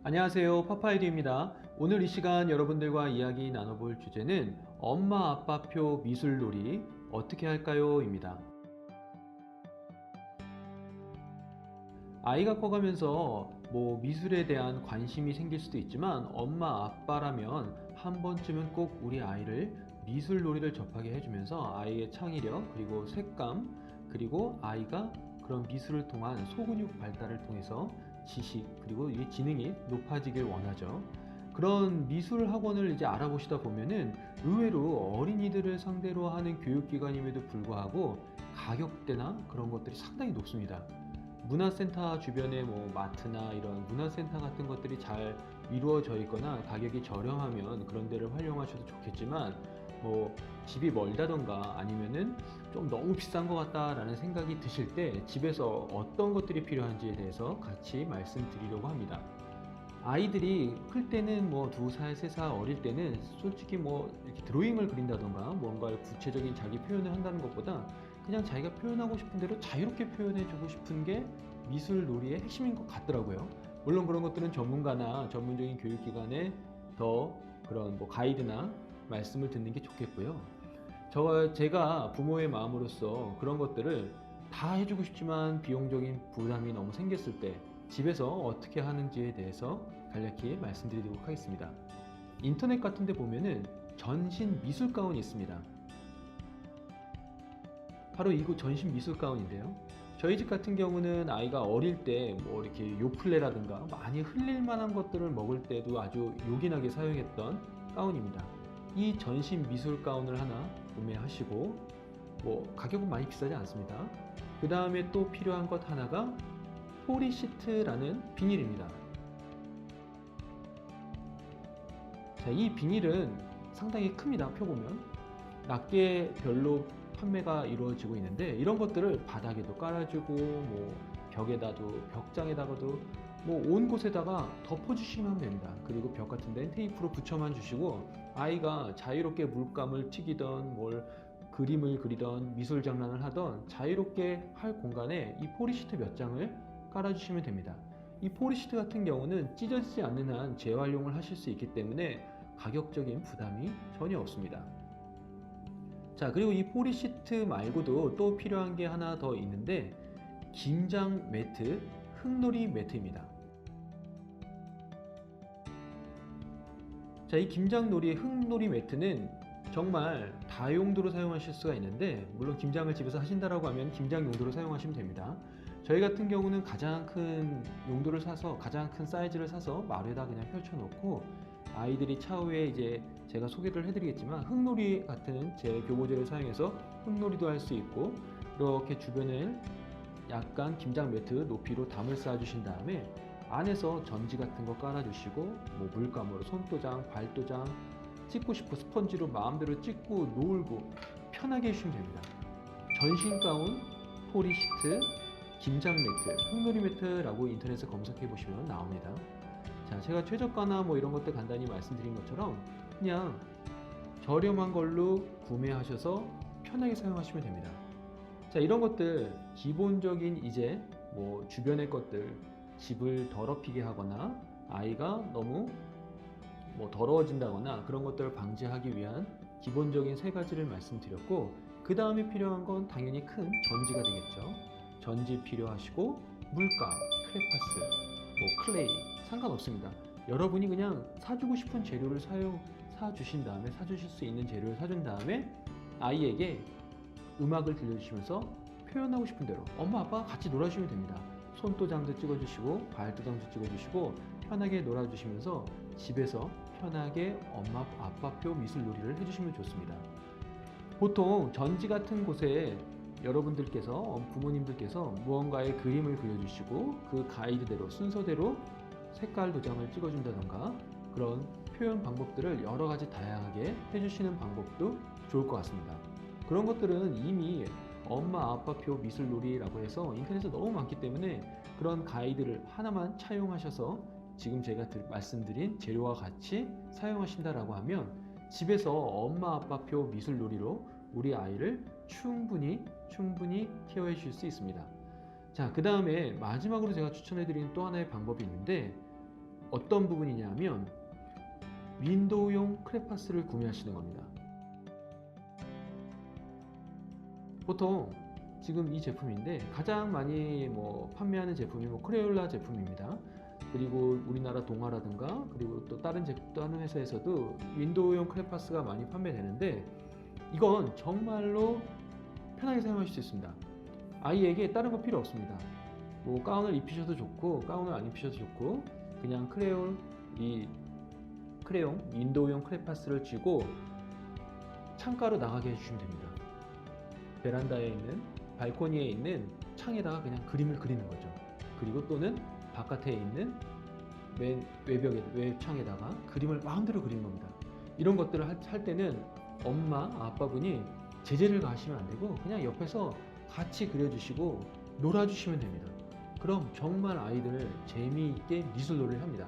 안녕하세요, 파파이드입니다. 오늘 이 시간 여러분들과 이야기 나눠볼 주제는 엄마 아빠표 미술놀이 어떻게 할까요? 입니다. 아이가 커가면서 미술에 대한 관심이 생길 수도 있지만 엄마 아빠라면 한 번쯤은 꼭 우리 아이를 미술놀이를 접하게 해주면서 아이의 창의력 그리고 색감 그리고 아이가 그런 미술을 통한 소근육 발달을 통해서 지식 그리고 이 지능이 높아지길 원하죠. 그런 미술 학원을 이제 알아보시다 보면은 의외로 어린이들을 상대로 하는 교육기관임에도 불구하고 가격대나 그런 것들이 상당히 높습니다. 문화센터 주변에 마트나 이런 문화센터 같은 것들이 잘 이루어져 있거나 가격이 저렴하면 그런 데를 활용하셔도 좋겠지만 집이 멀다던가 아니면은 좀 너무 비싼 것 같다라는 생각이 드실 때 집에서 어떤 것들이 필요한지에 대해서 같이 말씀드리려고 합니다. 아이들이 클 때는 2살, 3살 어릴 때는 솔직히 이렇게 드로잉을 그린다던가 뭔가를 구체적인 자기 표현을 한다는 것보다 그냥 자기가 표현하고 싶은 대로 자유롭게 표현해주고 싶은 게 미술 놀이의 핵심인 것 같더라고요. 물론 그런 것들은 전문가나 전문적인 교육기관에 더 그런 가이드나 말씀을 듣는 게 좋겠고요. 제가 부모의 마음으로서 그런 것들을 다 해주고 싶지만 비용적인 부담이 너무 생겼을 때 집에서 어떻게 하는지에 대해서 간략히 말씀드리도록 하겠습니다. 인터넷 같은 데 보면은 전신 미술 가운이 있습니다. 바로 이곳 전신 미술 가운인데요. 저희 집 같은 경우는 아이가 어릴 때 이렇게 요플레라든가 많이 흘릴 만한 것들을 먹을 때도 아주 요긴하게 사용했던 가운입니다. 이 전신 미술 가운을 하나 구매하시고 가격은 많이 비싸지 않습니다. 그 다음에 또 필요한 것 하나가 포리시트라는 비닐입니다. 자, 이 비닐은 상당히 큽니다. 펴보면 낱개 별로 판매가 이루어지고 있는데 이런 것들을 바닥에도 깔아주고 벽에다도 벽장에다가도 온 곳에다가 덮어주시면 됩니다. 그리고 벽 같은 데는 테이프로 붙여만 주시고 아이가 자유롭게 물감을 튀기던 그림을 그리던 미술 장난을 하던 자유롭게 할 공간에 이 포리시트 몇 장을 깔아주시면 됩니다. 이 포리시트 같은 경우는 찢어지지 않는 한 재활용을 하실 수 있기 때문에 가격적인 부담이 전혀 없습니다. 자, 그리고 이 포리시트 말고도 또 필요한 게 하나 더 있는데 김장 매트, 흙놀이 매트입니다. 자, 이 김장놀이, 흙놀이 매트는 정말 다용도로 사용하실 수가 있는데 물론 김장을 집에서 하신다라고 하면 김장 용도로 사용하시면 됩니다. 저희 같은 경우는 가장 큰 용도를 사서 가장 큰 사이즈를 사서 마루에다 그냥 펼쳐놓고 아이들이 차후에 이제 제가 소개를 해드리겠지만 흙놀이 같은 제 교보제를 사용해서 흙놀이도 할 수 있고 이렇게 주변을 약간 김장 매트 높이로 담을 쌓아주신 다음에 안에서 전지 같은 거 깔아주시고 물감으로 손도장, 발도장 찍고 싶고 스펀지로 마음대로 찍고 놀고 편하게 해주시면 됩니다. 전신 가운, 포리시트, 김장 매트, 흙놀이 매트라고 인터넷에 검색해 보시면 나옵니다. 자, 제가 최저가나 이런 것들 간단히 말씀드린 것처럼 그냥 저렴한 걸로 구매하셔서 편하게 사용하시면 됩니다. 자, 이런 것들 기본적인 이제 주변의 것들 집을 더럽히게 하거나 아이가 너무 더러워진다거나 그런 것들을 방지하기 위한 기본적인 세 가지를 말씀드렸고 그 다음에 필요한 건 당연히 큰 전지가 되겠죠. 전지 필요하시고 물감, 크레파스, 클레이 상관없습니다. 여러분이 그냥 사주고 싶은 재료를 사주신 다음에 사주실 수 있는 재료를 사준 다음에 아이에게 음악을 들려주시면서 표현하고 싶은 대로 엄마 아빠가 같이 놀아주시면 됩니다. 손도장도 찍어주시고 발도장도 찍어주시고 편하게 놀아주시면서 집에서 편하게 엄마 아빠표 미술놀이를 해주시면 좋습니다. 보통 전지 같은 곳에 여러분들께서 부모님들께서 무언가의 그림을 그려주시고 그 가이드대로 순서대로 색깔 도장을 찍어준다던가 그런 표현 방법들을 여러 가지 다양하게 해주시는 방법도 좋을 것 같습니다. 그런 것들은 이미 엄마 아빠표 미술놀이라고 해서 인터넷에 너무 많기 때문에 그런 가이드를 하나만 차용하셔서 지금 제가 말씀드린 재료와 같이 사용하신다라고 하면 집에서 엄마 아빠표 미술놀이로 우리 아이를 충분히 케어해 주실 수 있습니다. 자, 그 다음에 마지막으로 제가 추천해 드리는 또 하나의 방법이 있는데 어떤 부분이냐 하면 윈도우용 크레파스를 구매하시는 겁니다. 보통 지금 이 제품인데 가장 많이 판매하는 제품이 크레올라 제품입니다. 그리고 우리나라 동아라든가 그리고 또 다른 회사에서도 윈도우용 크레파스가 많이 판매되는데, 이건 정말로 편하게 사용하실 수 있습니다. 아이에게 다른 거 필요 없습니다. 가운을 입히셔도 좋고 가운을 안 입히셔도 좋고, 그냥 크레용 윈도우용 크레파스를 쥐고 창가로 나가게 해주시면 됩니다. 베란다에 있는, 발코니에 있는 창에다가 그냥 그림을 그리는 거죠. 그리고 또는 바깥에 있는 맨 외창에다가 그림을 마음대로 그리는 겁니다. 이런 것들을 할 때는 엄마, 아빠분이 제재를 가하시면 안 되고 그냥 옆에서 같이 그려주시고 놀아주시면 됩니다. 그럼 정말 아이들을 재미있게 미술놀이를 합니다.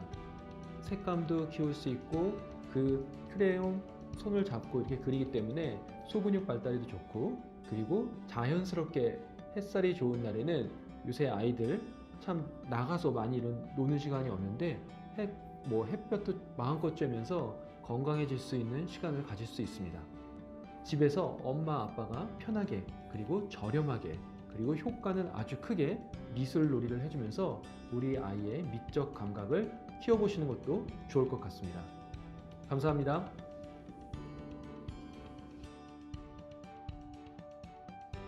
색감도 키울 수 있고 그 크레용 손을 잡고 이렇게 그리기 때문에 소근육 발달에도 좋고, 그리고 자연스럽게 햇살이 좋은 날에는 요새 아이들 참 나가서 많이 노는 시간이 없는데 햇볕도 마음껏 쬐면서 건강해질 수 있는 시간을 가질 수 있습니다. 집에서 엄마 아빠가 편하게 그리고 저렴하게 그리고 효과는 아주 크게 미술 놀이를 해주면서 우리 아이의 미적 감각을 키워보시는 것도 좋을 것 같습니다. 감사합니다.